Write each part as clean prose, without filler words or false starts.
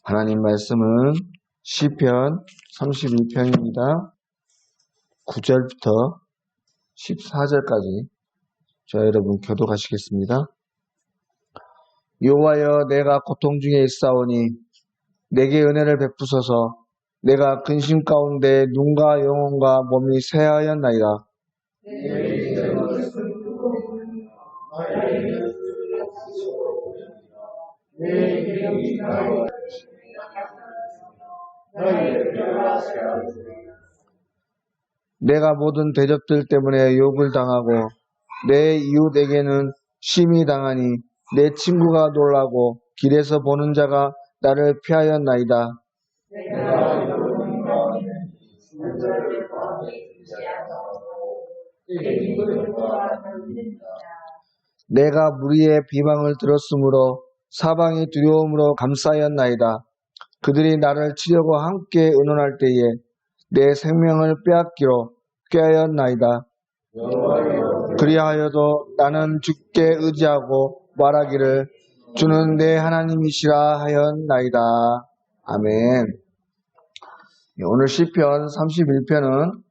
하나님 말씀은 시편 31편입니다. 9절부터 14절까지 저와 여러분 교독하시겠습니다. 여호와여, 내가 고통 중에 있사오니 내게 은혜를 베푸소서. 내가 근심 가운데 눈과 영혼과 몸이 쇠하였나이다. 내가 모든 대적들 때문에 욕을 당하고 내 이웃에게는 심히 당하니 내 친구가 놀라고 길에서 보는 자가 나를 피하였나이다. 내가 무리의 비방을 들었으므로 사방이 두려움으로 감싸였나이다. 그들이 나를 치려고 함께 의논할 때에 내 생명을 빼앗기로 꾀하였나이다. 그리하여도 나는 주께 의지하고 말하기를 주는 내 하나님이시라 하였나이다. 아멘. 오늘 시편 31편은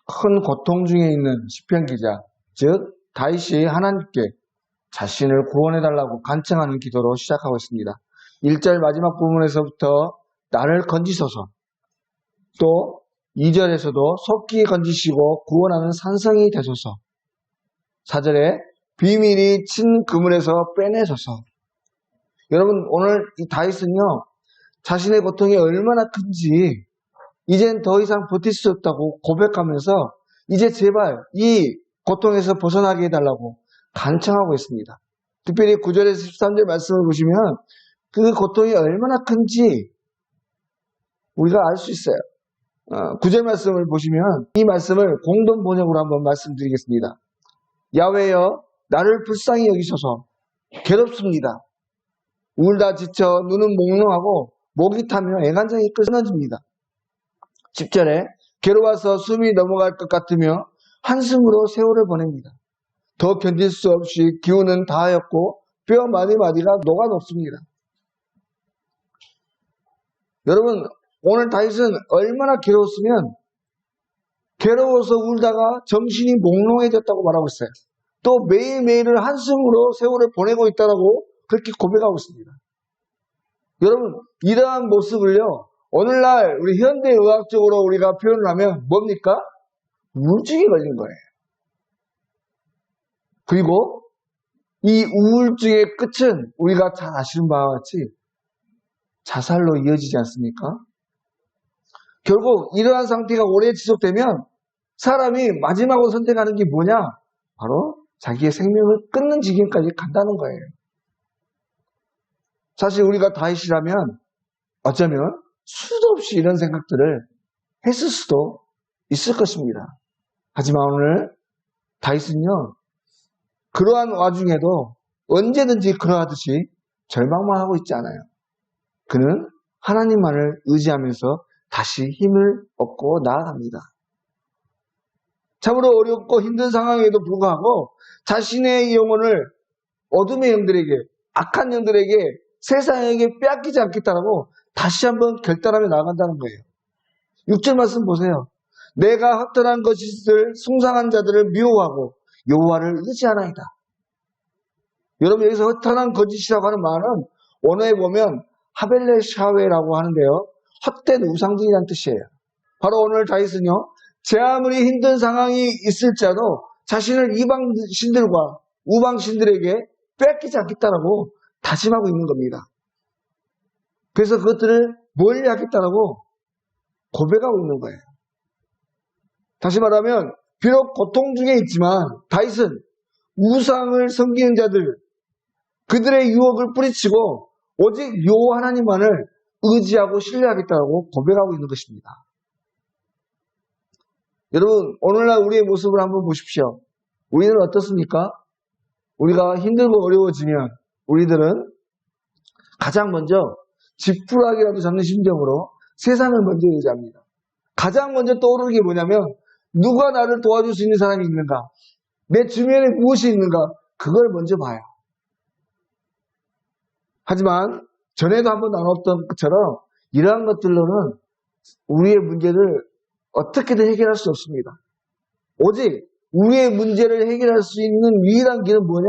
큰 고통 중에 있는 시편 기자, 즉 다윗이 하나님께 자신을 구원해달라고 간청하는 기도로 시작하고 있습니다. 1절 마지막 부분에서부터 나를 건지소서, 또 2절에서도 속히 건지시고 구원하는 산성이 되소서, 4절에 비밀이 친 그물에서 빼내소서. 여러분, 오늘 이 다윗은요, 자신의 고통이 얼마나 큰지 이젠 더 이상 버틸 수 없다고 고백하면서 이제 제발 이 고통에서 벗어나게 해달라고 간청하고 있습니다. 특별히 9절에서 13절 말씀을 보시면 그 고통이 얼마나 큰지 우리가 알 수 있어요. 9절 말씀을 보시면 이 말씀을 공동 번역으로 한번 말씀드리겠습니다. 야훼여, 나를 불쌍히 여기소서. 괴롭습니다. 울다 지쳐 눈은 몽롱하고 목이 타며 애간장이 끊어집니다. 10절에 괴로워서 숨이 넘어갈 것 같으며 한숨으로 세월을 보냅니다. 더 견딜 수 없이 기운은 다하였고 뼈 마디마디가 녹아 녹습니다. 여러분, 오늘 다윗은 얼마나 괴로웠으면 괴로워서 울다가 정신이 몽롱해졌다고 말하고 있어요. 또 매일매일을 한숨으로 세월을 보내고 있다고 그렇게 고백하고 있습니다. 여러분, 이러한 모습을요, 오늘날 우리 현대의학적으로 우리가 표현을 하면 뭡니까? 우울증에 걸린 거예요. 그리고 이 우울증의 끝은 우리가 잘 아시는 바와 같이 자살로 이어지지 않습니까? 결국 이러한 상태가 오래 지속되면 사람이 마지막으로 선택하는 게 뭐냐? 바로 자기의 생명을 끊는 지경까지 간다는 거예요. 사실 우리가 다윗이라면 어쩌면 수도 없이 이런 생각들을 했을 수도 있을 것입니다. 하지만 오늘 다윗은요, 그러한 와중에도 언제든지 그러하듯이 절망만 하고 있지 않아요. 그는 하나님만을 의지하면서 다시 힘을 얻고 나아갑니다. 참으로 어렵고 힘든 상황에도 불구하고 자신의 영혼을 어둠의 영들에게, 악한 영들에게, 세상에게 빼앗기지 않겠다라고 다시 한번 결단하며 나아간다는 거예요. 6절 말씀 보세요. 내가 헛되한 것을 숭상한 자들을 미워하고 여호와를 의지하나이다. 여러분, 여기서 헛되한 거짓이라고 하는 말은 원어에 보면 하벨레 샤웨라고 하는데요, 헛된 우상등이라는 뜻이에요. 바로 오늘 다윗은요, 제 아무리 힘든 상황이 있을지라도 자신을 이방신들과 우방신들에게 뺏기지 않겠다라고 다짐하고 있는 겁니다. 그래서 그것들을 멀리하겠다라고 고백하고 있는 거예요. 다시 말하면 비록 고통 중에 있지만 다윗은 우상을 섬기는 자들, 그들의 유혹을 뿌리치고 오직 여호와 하나님만을 의지하고 신뢰하겠다고 고백하고 있는 것입니다. 여러분, 오늘날 우리의 모습을 한번 보십시오. 우리는 어떻습니까? 우리가 힘들고 어려워지면 우리들은 가장 먼저 지푸라기라도 잡는 심정으로 세상을 먼저 의지합니다. 가장 먼저 떠오르는 게 뭐냐면 누가 나를 도와줄 수 있는 사람이 있는가? 내 주변에 무엇이 있는가? 그걸 먼저 봐요. 하지만 전에도 한번 나눴던 것처럼 이러한 것들로는 우리의 문제를 어떻게든 해결할 수 없습니다. 오직 우리의 문제를 해결할 수 있는 유일한 길은 뭐냐?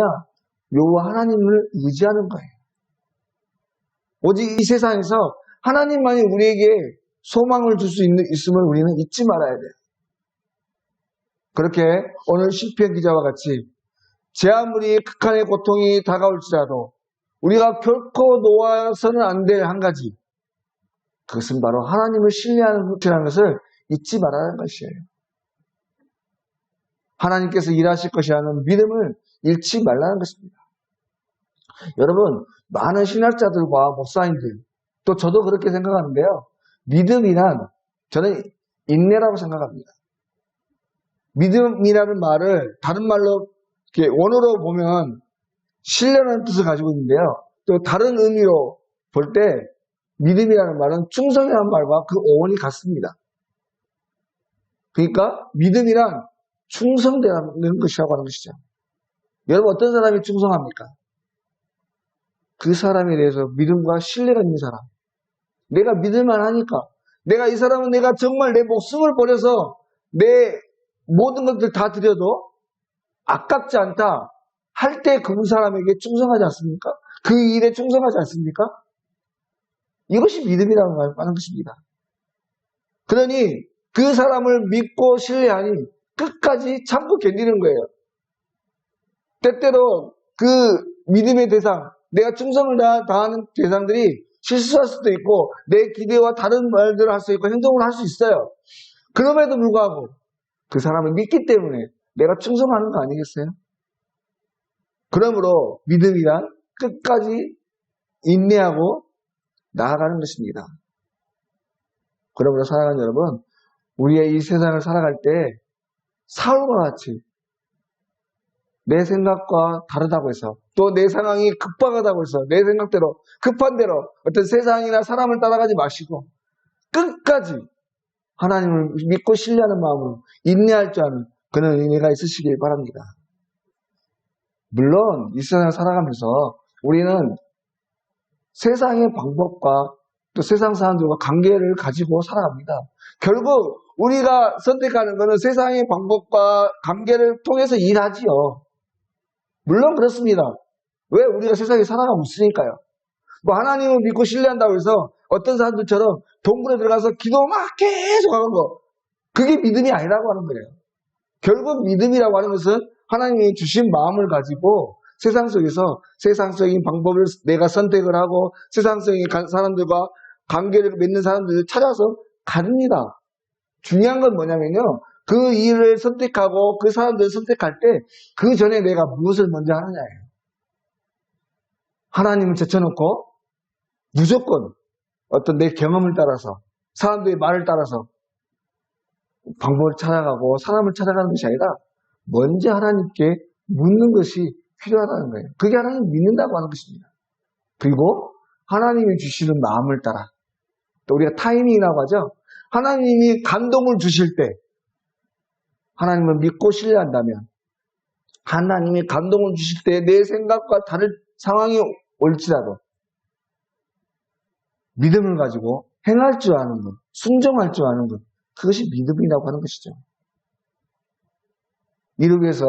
여호와 하나님을 의지하는 거예요. 오직 이 세상에서 하나님만이 우리에게 소망을 줄 수 있음을 우리는 잊지 말아야 돼요. 그렇게 오늘 시편 기자와 같이 제 아무리 극한의 고통이 다가올지라도 우리가 결코 놓아서는 안 될 한 가지, 그것은 바로 하나님을 신뢰하는 것이라는 것을 잊지 말아야 하는 것이에요. 하나님께서 일하실 것이라는 믿음을 잃지 말라는 것입니다. 여러분, 많은 신학자들과 목사님들, 또 저도 그렇게 생각하는데요. 믿음이란 저는 인내라고 생각합니다. 믿음이라는 말을 다른 말로 이렇게 원어로 보면 신뢰라는 뜻을 가지고 있는데요. 또 다른 의미로 볼 때 믿음이라는 말은 충성이라는 말과 그 어원이 같습니다. 그러니까 믿음이란 충성되는 것이라고 하는 것이죠. 여러분, 어떤 사람이 충성합니까? 그 사람에 대해서 믿음과 신뢰가 있는 사람. 내가 믿을만 하니까. 내가 이 사람은 내가 정말 내 목숨을 버려서 내 모든 것들 다 드려도 아깝지 않다 할 때 그 사람에게 충성하지 않습니까? 그 일에 충성하지 않습니까? 이것이 믿음이라고 하는 것입니다. 그러니 그 사람을 믿고 신뢰하니 끝까지 참고 견디는 거예요. 때때로 그 믿음의 대상, 내가 충성을 다하는 대상들이 실수할 수도 있고 내 기대와 다른 말들을 할 수 있고 행동을 할 수 있어요. 그럼에도 불구하고 그 사람을 믿기 때문에 내가 충성하는 거 아니겠어요? 그러므로 믿음이란 끝까지 인내하고 나아가는 것입니다. 그러므로 사랑하는 여러분, 우리의 이 세상을 살아갈 때 사울과 같이 내 생각과 다르다고 해서 또 내 상황이 급박하다고 해서 내 생각대로 급한 대로 어떤 세상이나 사람을 따라가지 마시고 끝까지 하나님을 믿고 신뢰하는 마음으로 인내할 줄 아는 그런 은혜가 있으시길 바랍니다. 물론 이 세상을 살아가면서 우리는 세상의 방법과 또 세상 사람들과 관계를 가지고 살아갑니다. 결국 우리가 선택하는 것은 세상의 방법과 관계를 통해서 일하지요. 물론 그렇습니다. 왜? 우리가 세상에 살아가고 있으니까요. 뭐 하나님을 믿고 신뢰한다고 해서 어떤 사람들처럼 동굴에 들어가서 기도 막 계속 하는 거, 그게 믿음이 아니라고 하는 거예요. 결국 믿음이라고 하는 것은 하나님이 주신 마음을 가지고 세상 속에서 세상적인 방법을 내가 선택을 하고 세상적인 사람들과 관계를 맺는 사람들을 찾아서 가릅니다. 중요한 건 뭐냐면요, 그 일을 선택하고 그 사람들을 선택할 때 그 전에 내가 무엇을 먼저 하느냐예요. 하나님을 제쳐놓고 무조건 어떤 내 경험을 따라서 사람들의 말을 따라서 방법을 찾아가고 사람을 찾아가는 것이 아니라 먼저 하나님께 묻는 것이 필요하다는 거예요. 그게 하나님을 믿는다고 하는 것입니다. 그리고 하나님이 주시는 마음을 따라, 또 우리가 타이밍이라고 하죠. 하나님이 감동을 주실 때 하나님을 믿고 신뢰한다면 하나님이 감동을 주실 때 내 생각과 다른 상황이 올지라도 믿음을 가지고 행할 줄 아는 것, 순종할 줄 아는 것, 그것이 믿음이라고 하는 것이죠. 이를 위해서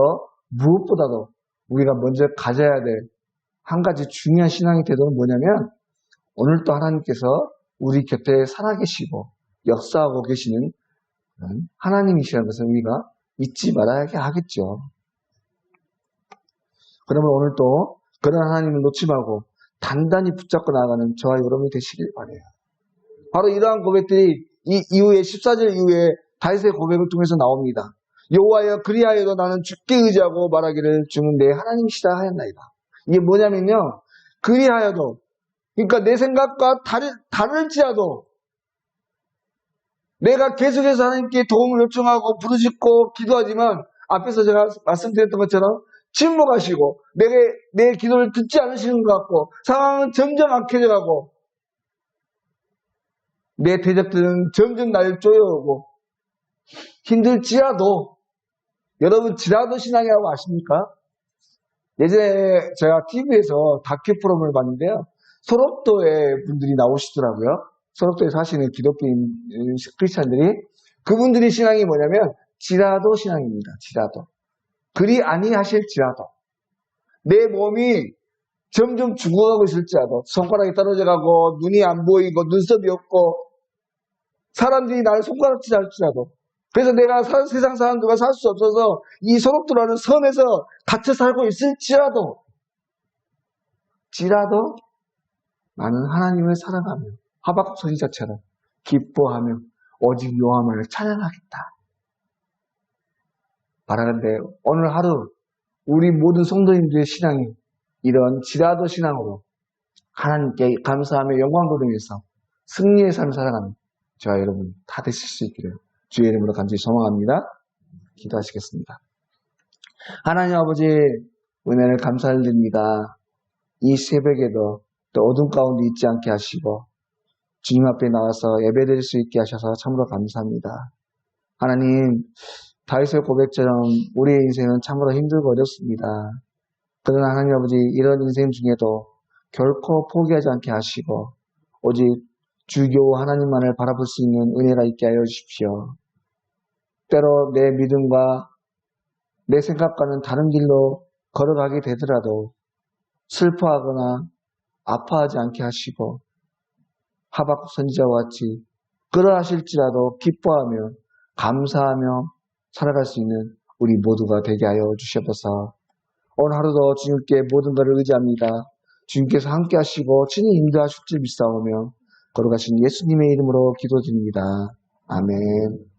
무엇보다도 우리가 먼저 가져야 될 한 가지 중요한 신앙의 태도는 뭐냐면 오늘도 하나님께서 우리 곁에 살아계시고 역사하고 계시는 하나님이시라는 것을 우리가 잊지 말아야 하겠죠. 그러면 오늘도 그런 하나님을 놓지 말고 단단히 붙잡고 나아가는 저와 여러분이 되시길 바라요. 바로 이러한 고백들이 이 이후에 14절 이후에 다윗의 고백을 통해서 나옵니다. 여호와여 그리하여도 나는 주께 의지하고 말하기를 주는 내 하나님이시다 하였나이다. 이게 뭐냐면요, 그리하여도, 그러니까 내 생각과 다를지라도 내가 계속해서 하나님께 도움을 요청하고 부르짖고 기도하지만 앞에서 제가 말씀드렸던 것처럼 침묵하시고 내 기도를 듣지 않으시는 것 같고 상황은 점점 악해져가고 내 대적들은 점점 나를 쪼여오고 힘들지라도, 여러분 지라도 신앙이라고 아십니까? 예전에 제가 TV에서 다큐 프로그램을 봤는데요. 소록도의 분들이 나오시더라고요. 소록도에 사시는 기독교인 크리스찬들이. 그분들이 신앙이 뭐냐면 지라도 신앙입니다. 지라도. 그리 아니하실지라도 내 몸이 점점 죽어가고 있을지라도 손가락이 떨어져가고 눈이 안 보이고 눈썹이 없고 사람들이 나를 손가락질 할지라도 그래서 내가 세상 사람들과 살 수 없어서 이 소록도라는 섬에서 갇혀 살고 있을지라도 나는 하나님을 사랑하며 하박국 선지자처럼 기뻐하며 오직 여호와만을 찬양하겠다. 바라는데 오늘 하루 우리 모든 성도님들의 신앙이 이런 지라도 신앙으로 하나님께 감사하며 영광 돌리면서 승리의 삶을 살아가는 저와 여러분 다 되실 수 있기를 주의 이름으로 간절히 소망합니다. 기도하시겠습니다. 하나님 아버지 은혜를 감사를 드립니다. 이 새벽에도 또 어둠 가운데 있지 않게 하시고 주님 앞에 나와서 예배드릴 수 있게 하셔서 참으로 감사합니다. 하나님 다윗의 고백처럼 우리의 인생은 참으로 힘들고 어렵습니다. 그러나 하나님 아버지 이런 인생 중에도 결코 포기하지 않게 하시고 오직 주교 하나님만을 바라볼 수 있는 은혜가 있게 하여 주십시오. 때로 내 믿음과 내 생각과는 다른 길로 걸어가게 되더라도 슬퍼하거나 아파하지 않게 하시고 하박국 선지자와 같이 그러하실지라도 기뻐하며 감사하며 살아갈 수 있는 우리 모두가 되게 하여 주시옵소서. 오늘 하루도 주님께 모든 것을 의지합니다. 주님께서 함께 하시고 친히 인도하실 줄 믿사오며 걸어가신 예수님의 이름으로 기도드립니다. 아멘.